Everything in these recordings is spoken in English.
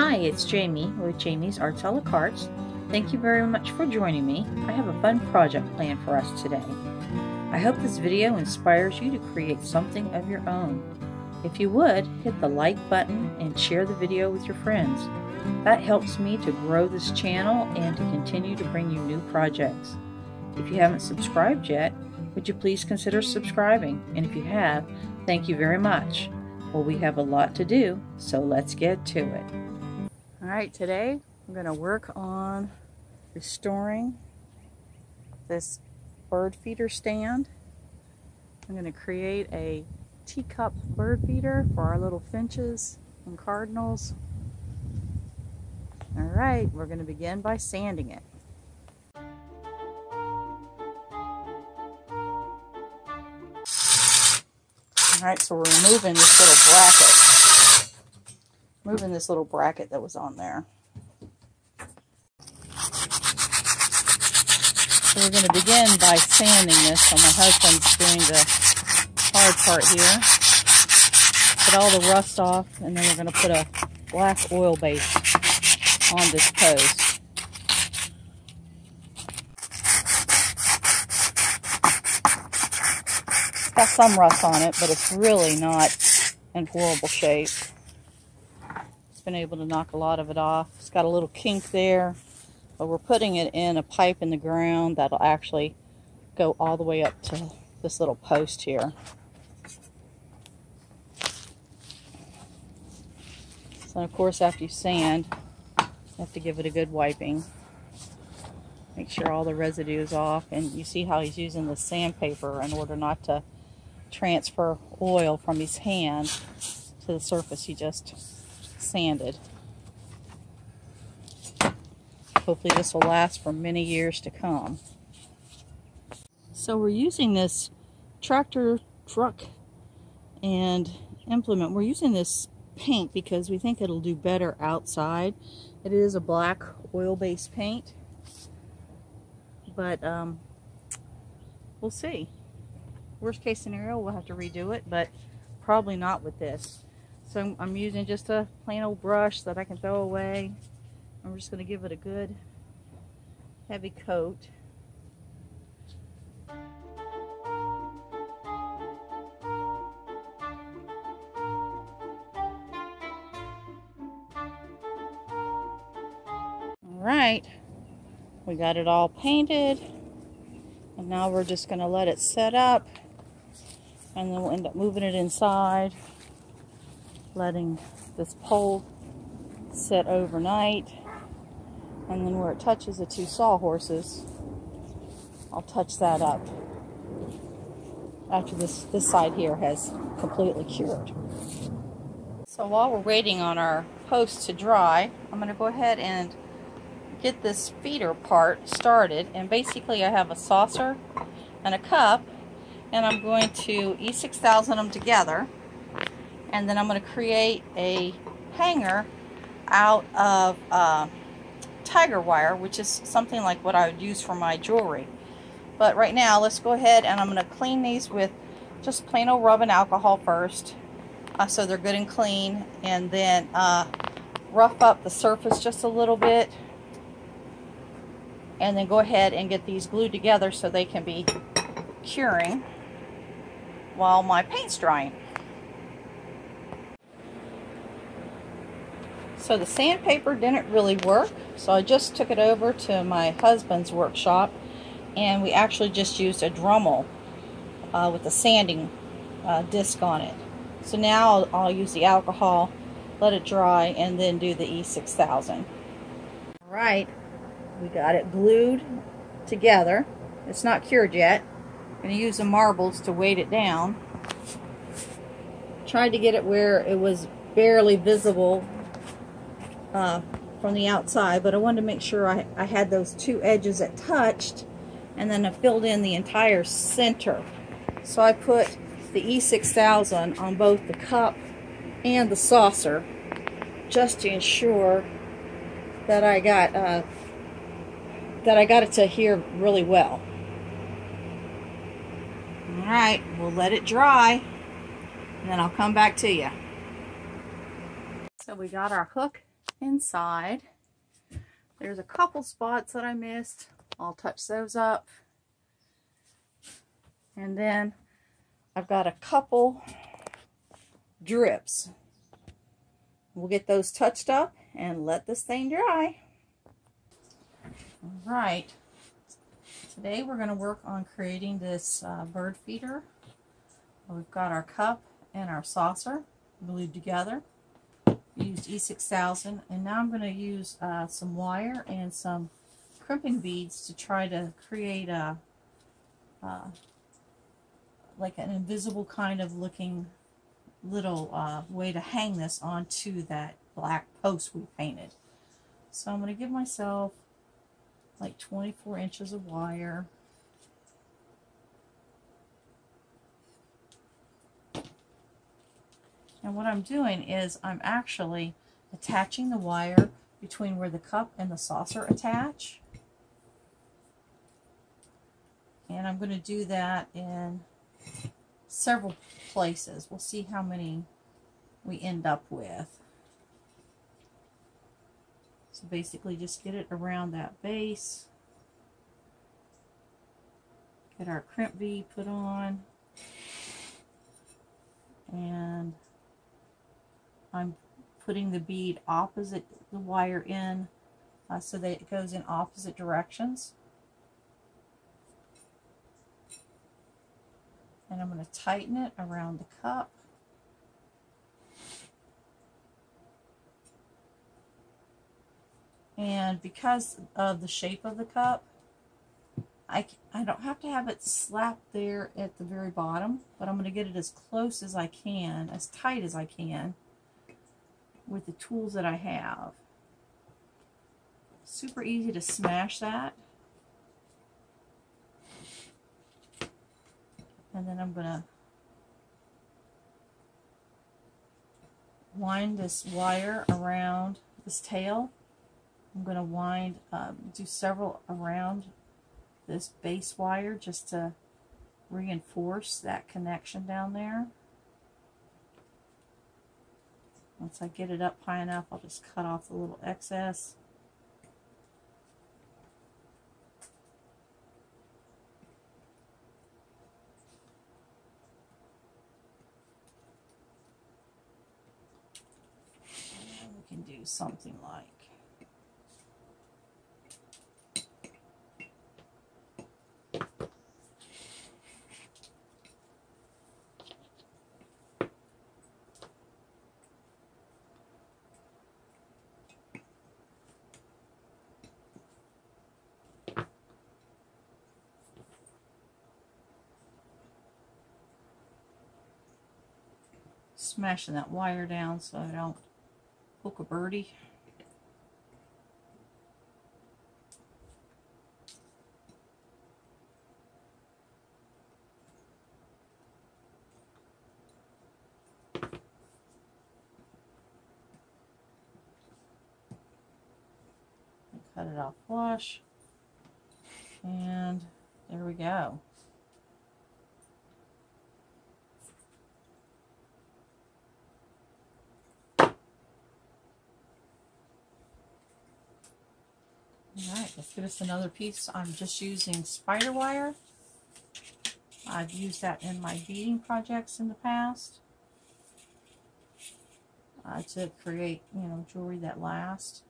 Hi, it's Jamie with JamiesArtsalaCartes. Thank you very much for joining me. I have a fun project planned for us today. I hope this video inspires you to create something of your own. If you would, hit the like button and share the video with your friends. That helps me to grow this channel and to continue to bring you new projects. If you haven't subscribed yet, would you please consider subscribing? And if you have, thank you very much. Well, we have a lot to do, so let's get to it. Alright, today I'm going to work on restoring this bird feeder stand. I'm going to create a teacup bird feeder for our little finches and cardinals. Alright, we're going to begin by sanding it. Alright, so we're removing this little bracket. Moving this little bracket that was on there. So we're going to begin by sanding this. So my husband's doing the hard part here. Put all the rust off, and then we're going to put a black oil base on this post. It's got some rust on it, but it's really not in horrible shape. Been able to knock a lot of it off. It's got a little kink there, but we're putting it in a pipe in the ground that'll actually go all the way up to this little post here. So of course, after you sand, you have to give it a good wiping. Make sure all the residue is off, and you see how he's using the sandpaper in order not to transfer oil from his hand to the surface he just sanded. Hopefully this will last for many years to come. So we're using this tractor truck and implement. We're using this paint because we think it'll do better outside. It is a black oil-based paint, but we'll see. Worst case scenario, we'll have to redo it, but probably not with this. So I'm using just a plain old brush that I can throw away. I'm just going to give it a good heavy coat. Alright, we got it all painted, and now we're just going to let it set up, and then we'll end up moving it inside, letting this pole sit overnight, and then where it touches the two sawhorses, I'll touch that up after this side here has completely cured. So while we're waiting on our post to dry, I'm going to go ahead and get this feeder part started. And basically I have a saucer and a cup, and I'm going to E6000 them together. And then I'm going to create a hanger out of tiger wire, which is something like what I would use for my jewelry. But right now, let's go ahead and I'm going to clean these with just plain old rubbing alcohol first, so they're good and clean, and then rough up the surface just a little bit, and then go ahead and get these glued together so they can be curing while my paint's drying. So the sandpaper didn't really work, so I just took it over to my husband's workshop, and we actually just used a Dremel with a sanding disc on it. So now I'll use the alcohol, let it dry, and then do the E6000. Alright, we got it glued together. It's not cured yet. I'm going to use the marbles to weight it down. Tried to get it where it was barely visible from the outside, but I wanted to make sure I had those two edges that touched, and then I filled in the entire center. So I put the E6000 on both the cup and the saucer just to ensure that I got it to adhere really well. Alright, we'll let it dry, and then I'll come back to you. So we got our hook inside. There's a couple spots that I missed. I'll touch those up. And then I've got a couple drips. We'll get those touched up and let this thing dry. All right. Today we're going to work on creating this bird feeder. We've got our cup and our saucer glued together. We used E6000, and now I'm going to use some wire and some crimping beads to try to create a like an invisible kind of looking little way to hang this onto that black post we painted. So I'm going to give myself like 24 inches of wire. And what I'm doing is I'm actually attaching the wire between where the cup and the saucer attach. And I'm going to do that in several places. We'll see how many we end up with. So basically just get it around that base. Get our crimp bead put on. And I'm putting the bead opposite the wire in so that it goes in opposite directions. And I'm going to tighten it around the cup. And because of the shape of the cup, I don't have to have it slapped there at the very bottom, but I'm going to get it as close as I can, as tight as I can, with the tools that I have. Super easy to smash that. And then I'm going to wind this wire around this tail. I'm going to wind, do several around this base wire just to reinforce that connection down there. Once I get it up high enough, I'll just cut off the little excess. And we can do something like smashing that wire down so I don't hook a birdie. Cut it off flush, and there we go. Alright, let's give us another piece. I'm just using spider wire. I've used that in my beading projects in the past to create, jewelry that lasts.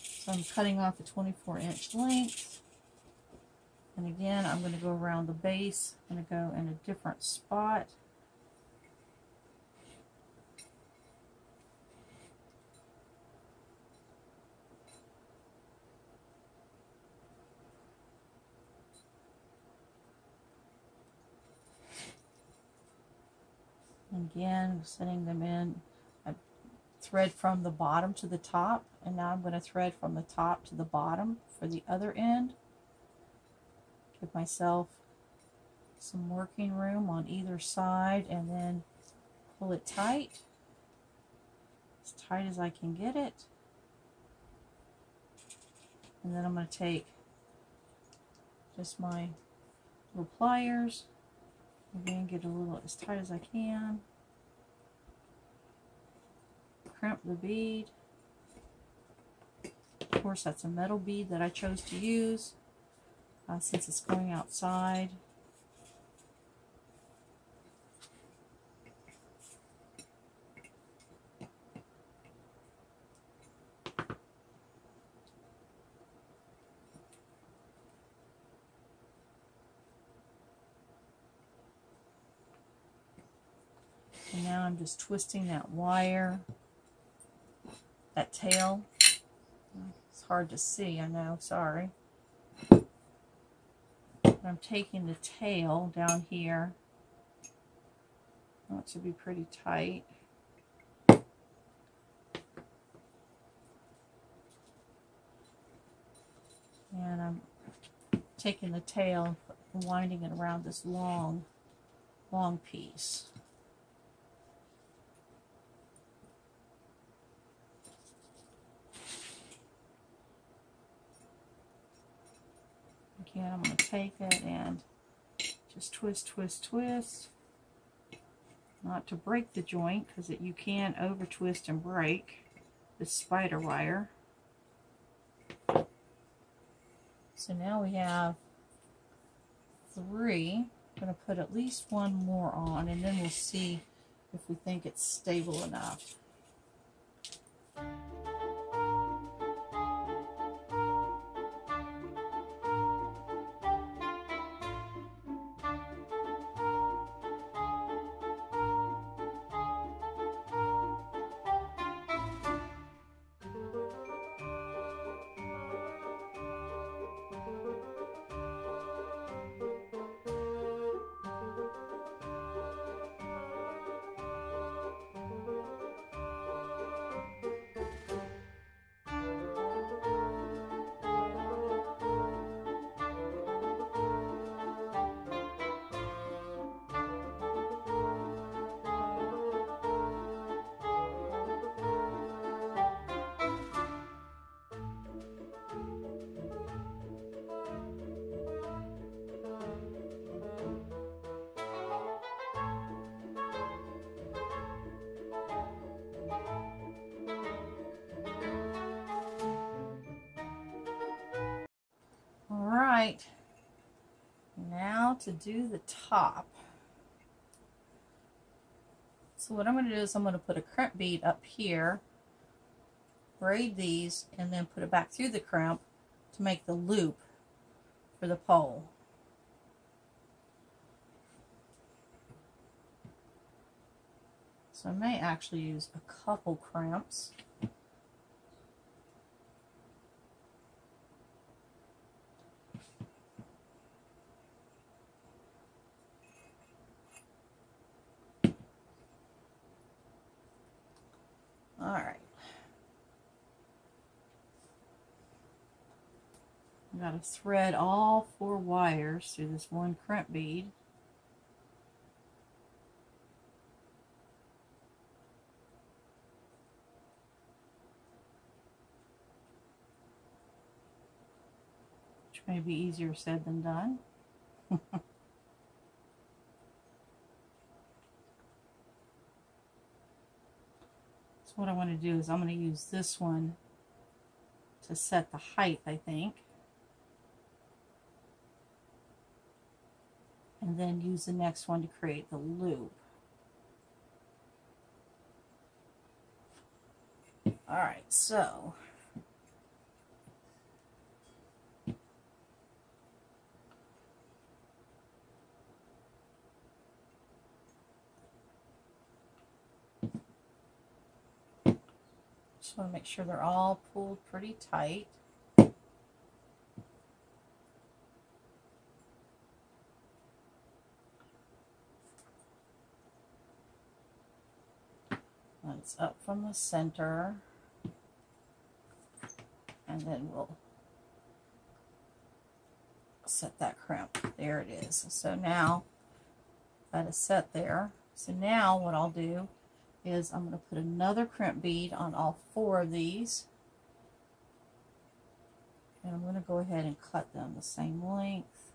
So I'm cutting off a 24-inch length. And again, I'm going to go around the base. I'm going to go in a different spot. Again, setting them in. I thread from the bottom to the top, and now I'm going to thread from the top to the bottom for the other end. Give myself some working room on either side, and then pull it tight as I can get it. And then I'm going to take just my little pliers. Again, get a little as tight as I can. crimp the bead. Of course, that's a metal bead that I chose to use since it's going outside. And now I'm just twisting that wire, that tail. It's hard to see, I know, sorry. I'm taking the tail down here. Oh, it should be pretty tight. And I'm taking the tail and winding it around this long piece. Again, I'm going to take it and just twist, twist, twist. Not to break the joint, because you can over twist and break this spider wire. So now we have 3. I'm going to put at least one more on, and then we'll see if we think it's stable enough. Alright, now to do the top. So what I'm going to do is I'm going to put a crimp bead up here, braid these, and then put it back through the crimp to make the loop for the pole. So I may actually use a couple crimps. Alright. I've got to thread all 4 wires through this one crimp bead. Which may be easier said than done. What I want to do is I'm going to use this one to set the height, I think. And then use the next one to create the loop. Alright, so just want to make sure they're all pulled pretty tight. That's up from the center. And then we'll set that crimp. There it is. So now that is set there. So now what I'll do is I'm going to put another crimp bead on all 4 of these, and I'm going to go ahead and cut them the same length.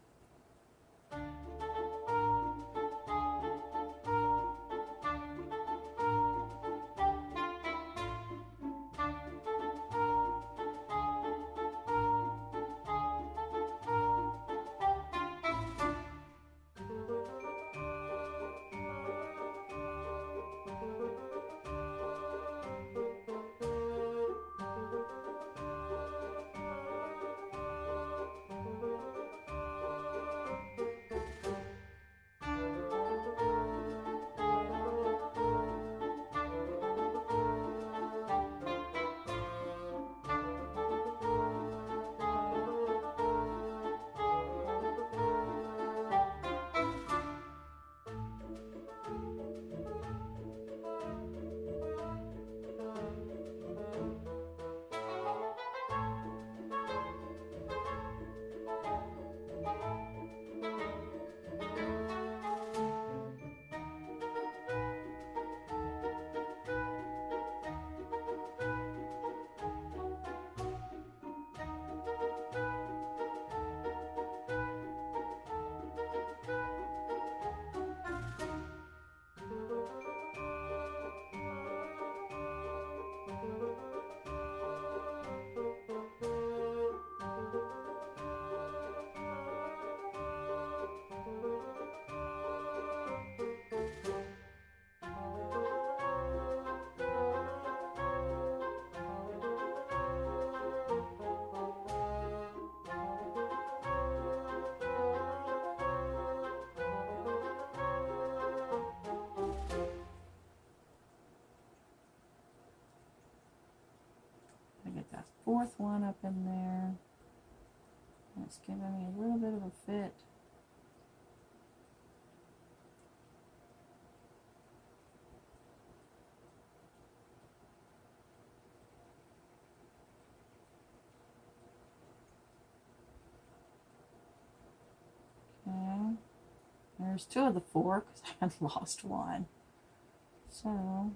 fourth one up in there. It's giving me a little bit of a fit. Okay. There's two of the four because I had lost one. So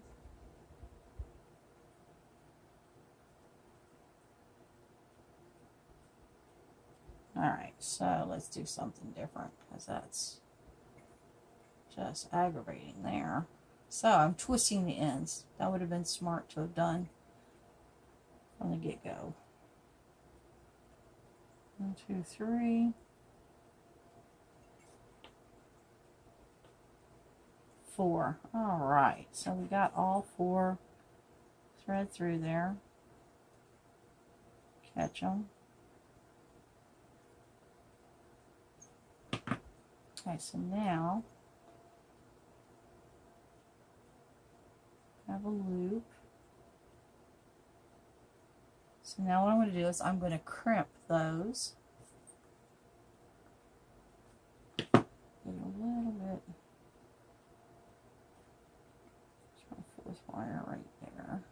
alright, so let's do something different because that's just aggravating there. So I'm twisting the ends. That would have been smart to have done from the get-go. 1, 2, 3. 4. Alright, so we got all 4 thread through there. Catch them. Okay, so now I have a loop. So now what I'm going to do is I'm going to crimp those. Get a little bit. There's my fourth wire right there.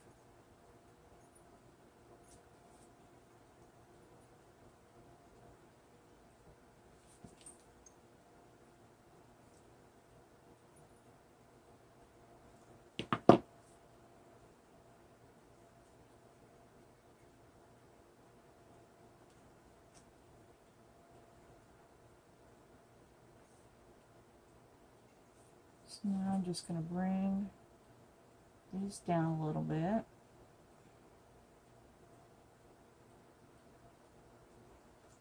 So now I'm just going to bring these down a little bit.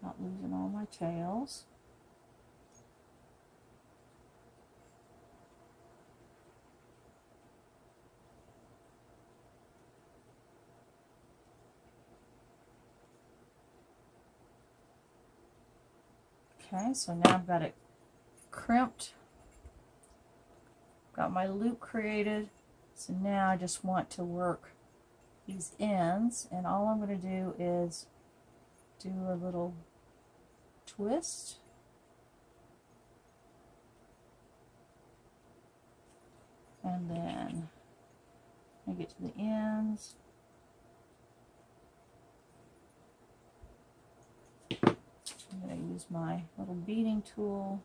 Not losing all my tails. Okay, so now I've got it crimped. Got my loop created. So now I just want to work these ends, and all I'm going to do is do a little twist. And then I get to the ends. I'm going to use my little beading tool.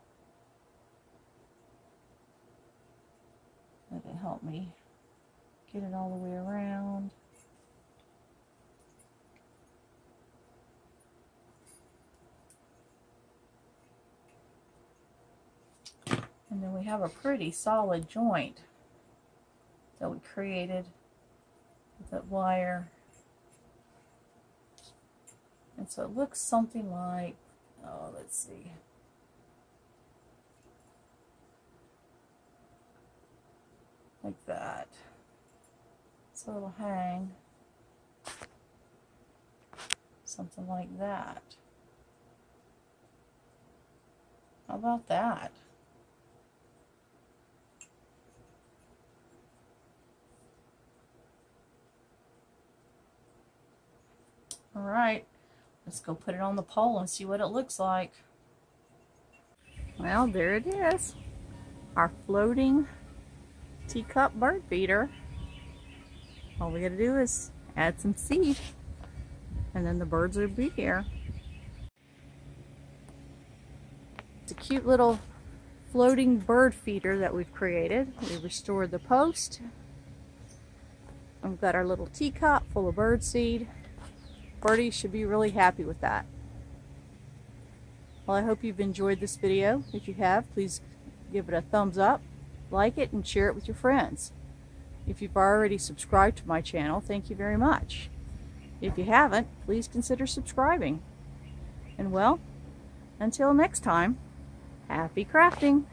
Let it help me get it all the way around. And then we have a pretty solid joint that we created with that wire. And so it looks something like, oh, let's see. Like that. So it'll hang something like that. How about that? All right, let's go put it on the pole and see what it looks like. Well, there it is. Our floating teacup bird feeder. All we gotta do is add some seed and then the birds will be here. It's a cute little floating bird feeder that we've created. We restored the post. We've got our little teacup full of bird seed. Birdies should be really happy with that. Well, I hope you've enjoyed this video. If you have, please give it a thumbs up, like it, and share it with your friends. If you've already subscribed to my channel, thank you very much. If you haven't, please consider subscribing. And well, until next time, happy crafting!